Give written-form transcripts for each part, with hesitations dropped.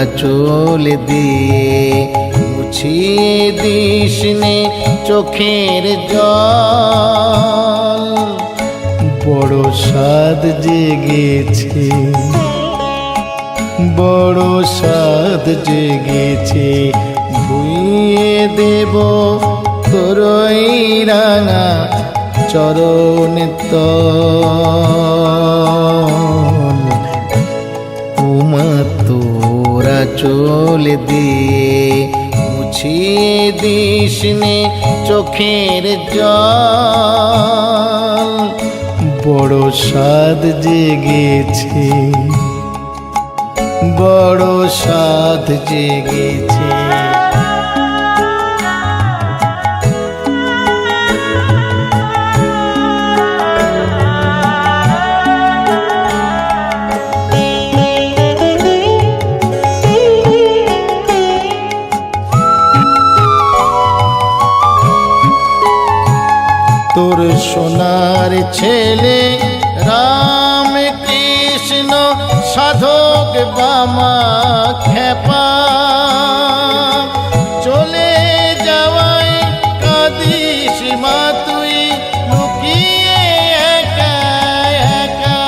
আঁচল দিয়ে মুছিয়ে দিস নে চোখের জল। বড় সাদ জেগেছে, বড় সাদ জেগেছে, ধুইয়ে দেব তোরই রাঙা চরণ তল। উমা তোর আঁচল দিয়ে মুছিয়ে দিস নে চোখের জল। বড় সাদ জেগেছে, বড় সাদ জেগেছে। তোর সোনার ছেলে রাম কৃষ্ণ সাধক বামা খেপা চলে যাওয়ায় কাঁদিস মা তুই লুকিয়ে একা একা।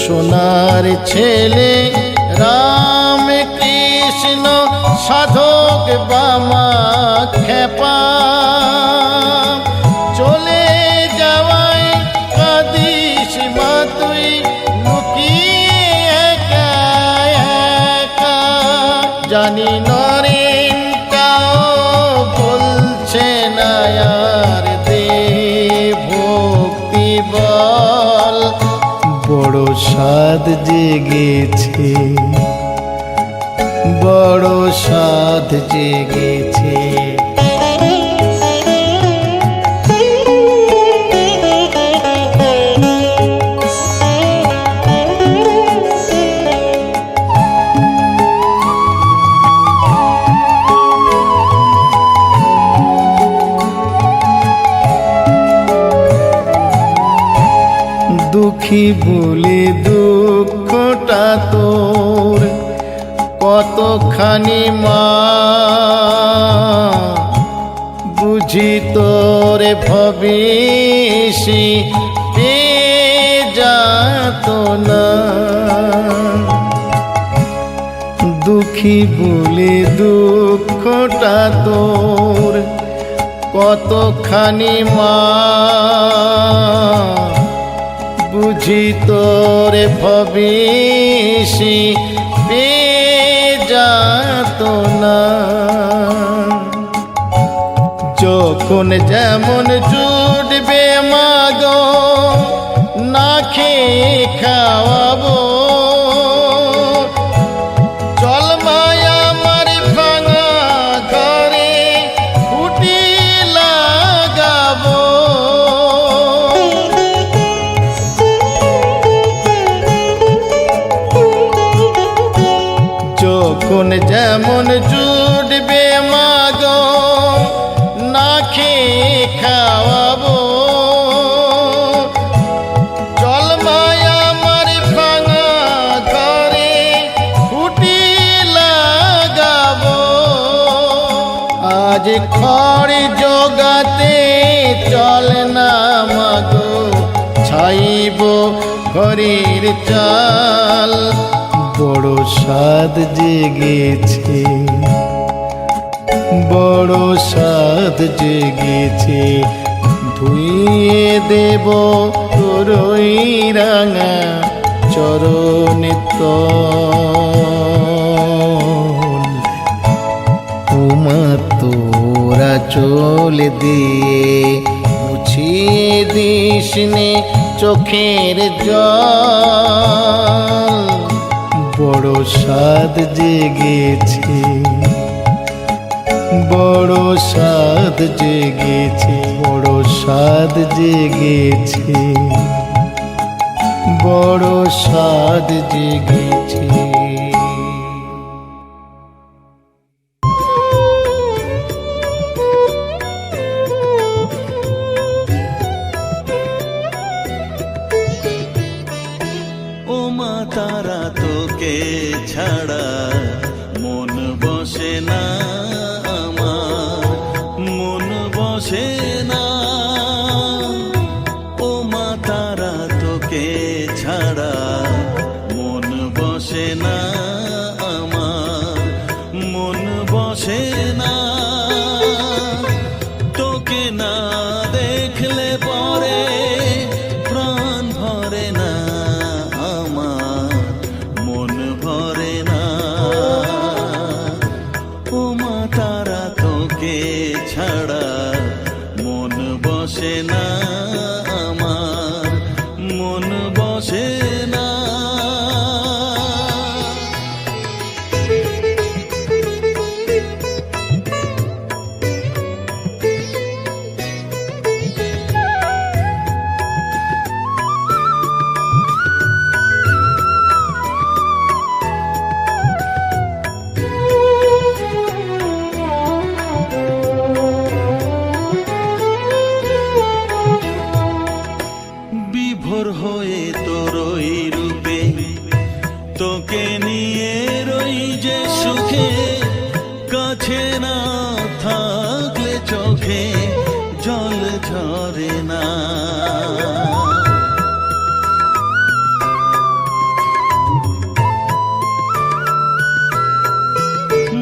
সোনার ছেলে রাম কৃষ্ণ সাধক বামা খেপা চলে যাওয়ায় কাঁদিস মা তুই লুকিয়ে একা একা। জানি নরেনটাও বলছে না আর দে ভক্তি বল। বড় সাদ জেগেছে, বড় সাদ জেগেছে। দুঃখী বলে দুঃখটা তোর কতখানি মা বুঝি তোরে ভবিষ্যি পেয়ে যাত না। দুঃখী বলে দুঃখটা তোর কতখানি মা বুঝি তোরে ভবিষ্যি পেয়ে যাত না। যখন যেমন জুটবে মাগো না খেয়ে খাওয়াবো চল মায়া আমার ভাঙা ঘরে খুঁটি লাগাবো। যখন যেমন জুটবে মাগো না খেয়ে খাওয়াবো চল মায়া আমার ভাঙা ঘরে খুঁটি লাগাবো। আজ খড় জোগাতে চল না মাগো ছাইব ঘরের চাল। বড় সাদ জেগেছে, বড় সাদ জেগেছে, ধুইয়ে দেব তোরই রাঙা চরণ তল। উমা তোর আঁচল দিয়ে মুছিয়ে দিস নে চোখের জল। বড় সাদ জেগেছে, বড় সাদ জেগেছে, বড় সাদ জেগেছে, বড় সাদ জেগেছে। আমার মন বসে না। বিভোর হয়ে তোরই রূপে তোকে নিয়ে রই যে সুখে, কাছে না থাকলে চোখে জল ঝরে না।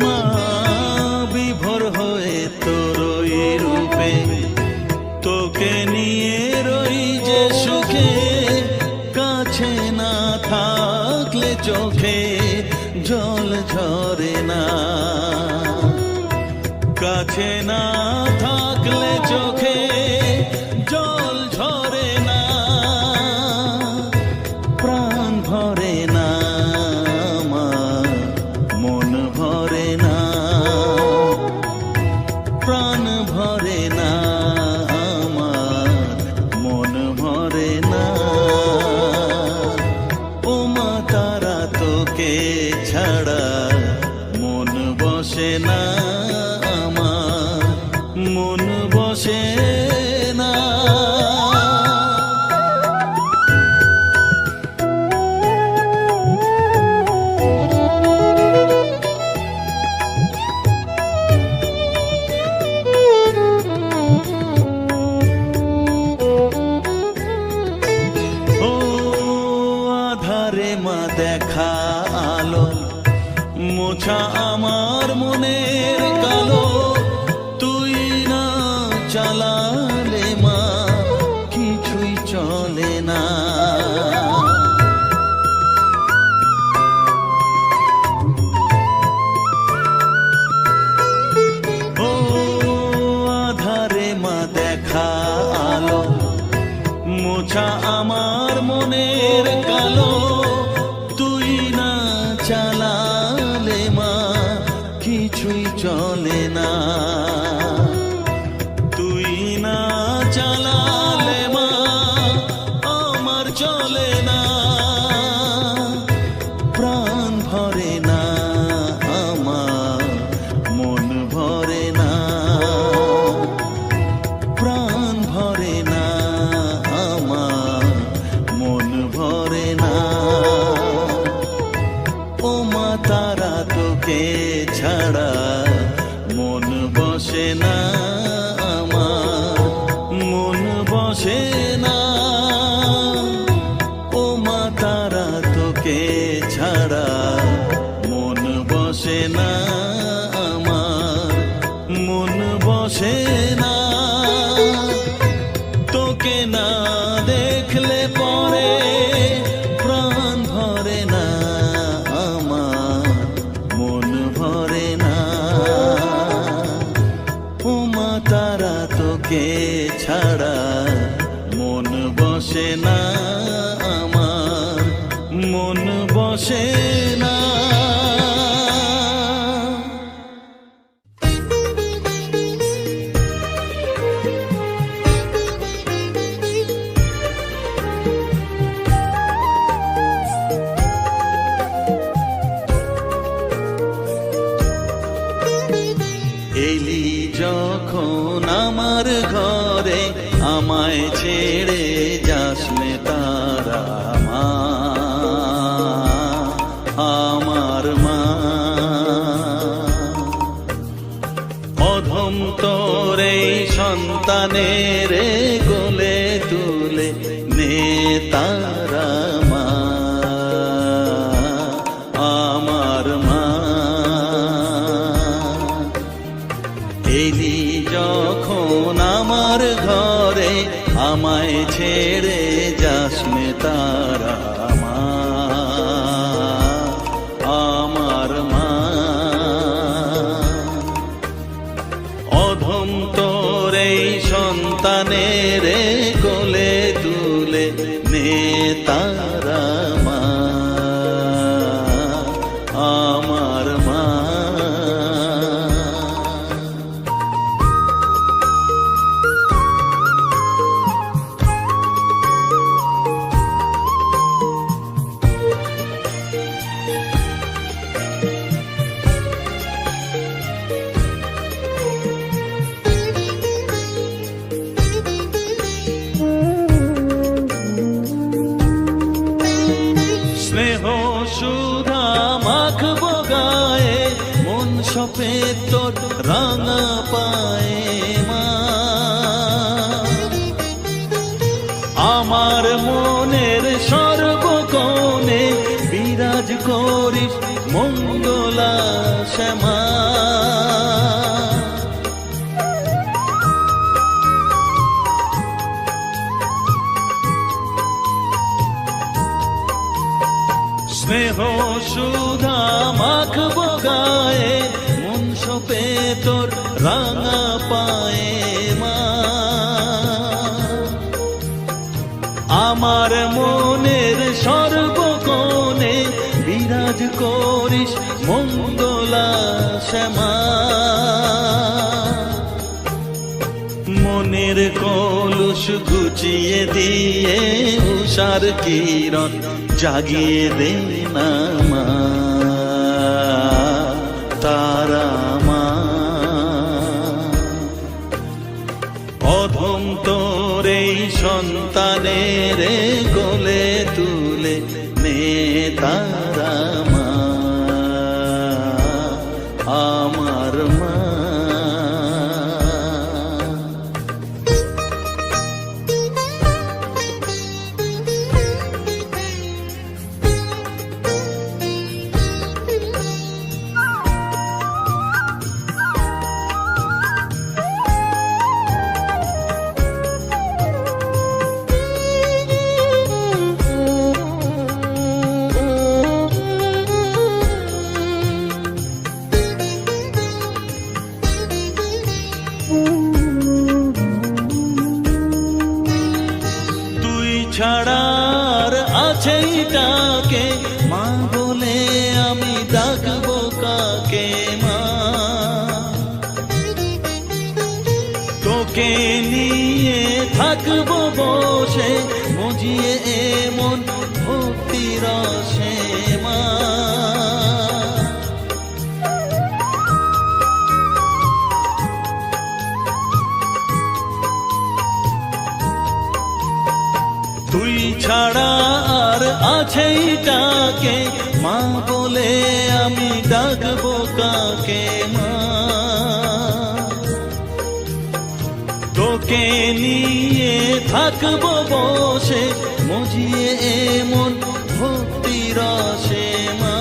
মা বিভোর হয়ে তোরই রূপে তোকে নিয়ে রই যে সুখে, কাছে না থাকলে চোখে জল ঝরে না। কাছে না থাকলে চোখে জল ঝরে না, প্রাণ ভরে না আমার, মন ভরে না, প্রাণ ভরে না আমার, মন ভরে না। ও মা তারা তোকে ছাড়া মন বসে না আমার, মন বসে না। ও আধারে মা দেখা আলো, মোছা আমার মনের কালো, তুই না চালালে মা কিছুই চলে না। ও আধারে মা দেখা আলো, মোছা আমার মনের কালো, তুই না চালালে মা কিছুই চলে না। তুই না চালালে মা আমার চলে না, প্রাণ ভরে না আমার, মন ভরে না, প্রাণ ভরে না আমার, মন ভরে না। ও মা তারা তোকে ছাড়া মন বসে না আমার, মন বসে না। ও মা তারা তোকে ছাড়া মন বসে না আমার, মন বসে না। তোকে না দেখলে পরে প্রাণ ভরে না আমার, মন ভরে না। ও মা তারা তোকে ছাড়া মন বসে না আমার, মন বসে না। এলি যখন আমার ঘরে, আমায় ছেড়ে যাস নে তারা মা, আমার মা। অধম তোর এই সন্তানের কোলে তুলে নে তারা মা, আমার মা। এলি যখন আমার ঘরে, আমায় ছেড়ে যাস নে তারা মা, আমার মা। অধম তোর এই সন্তানের সপে তোর রাঙা পায়ে মা, আমার মনের সর্বকোণে বিরাজ করিস মঙ্গলা শ্যামা। স্নেহ সুধা মাখবো গায়ে, মন সপে তোর রাঙা পায়ে মা, আমার মনের সর্বকোণে বিরাজ করিস মঙ্গলা শ্যামা। মনের কলুষ ঘুচিয়ে দিয়ে উষার কিরণ জাগিয়ে দে না মা, তারা মা। অধম তোর এই সন্তানের কোলে তুলে নে তারা মা, আমার মা। ছাড়ার আছেই ডাকে মা বলে আমি ডাকবো কাকে মা, তোকে নিয়ে থাকবো বসে মজিয়ে এমন ভক্তি রসে মা। তুই ছাড়া আর আছেই ডাকে মা বলে আমি ডাকবো কাকে মা, তোকে নিয়ে থাকবো বসে মজিয়ে এমন ভক্তি রসে মা।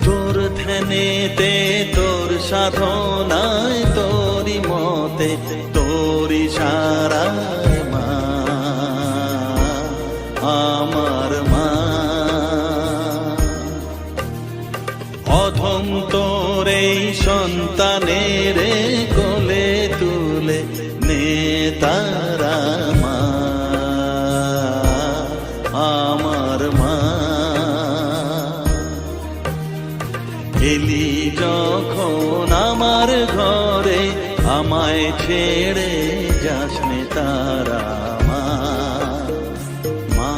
তোর ধ্যানেতে তোর সাধনায় তোরি মতে তোরি সারায় মা, আমার মা। অধম তোর এই সন্তানের কোলে তুলে নে তারা মা, আমার মা। এলি যখন আমার ঘরে আমায় ছেড়ে যাস নে তারা মা, মা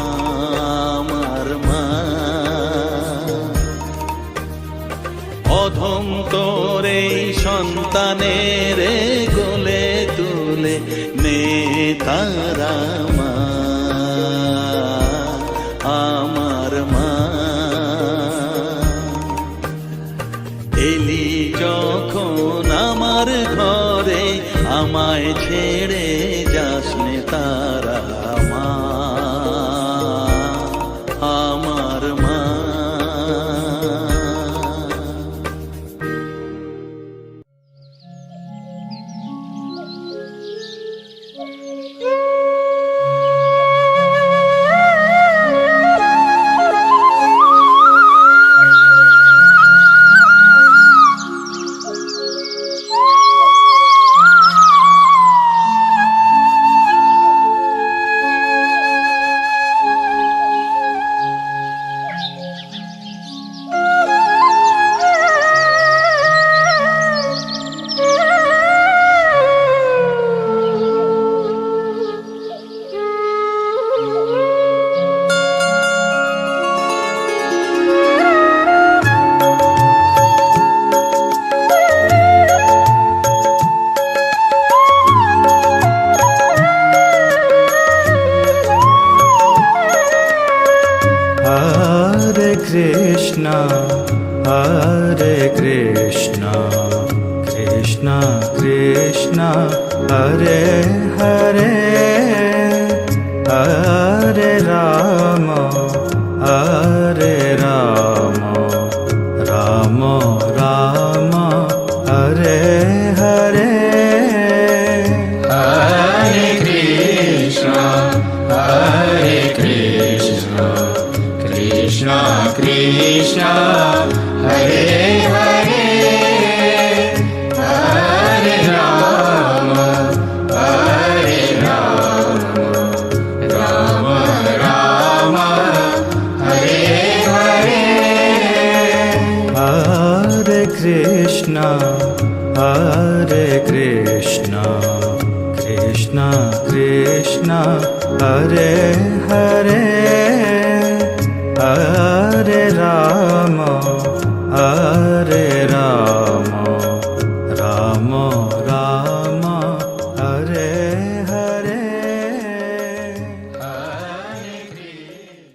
আমার মা। অধম তোর এই সন্তানের কোলে তুলে নে তারা মা, আমার মা। এলি যখন আমার ঘরে আমায় ছেড়ে যাস নে তারা মা, আমার মা। Krishna Hare Krishna, Krishna Krishna, Hare Hare, Hare Rama, Hare Rama, Rama Rama, Hare Hare. Hare Krishna, Krishna Krishna, Hare Hare, Hare Rama, Rama Rama, Hare Hare. Hare Krishna, Krishna Krishna, Hare Hare, Hare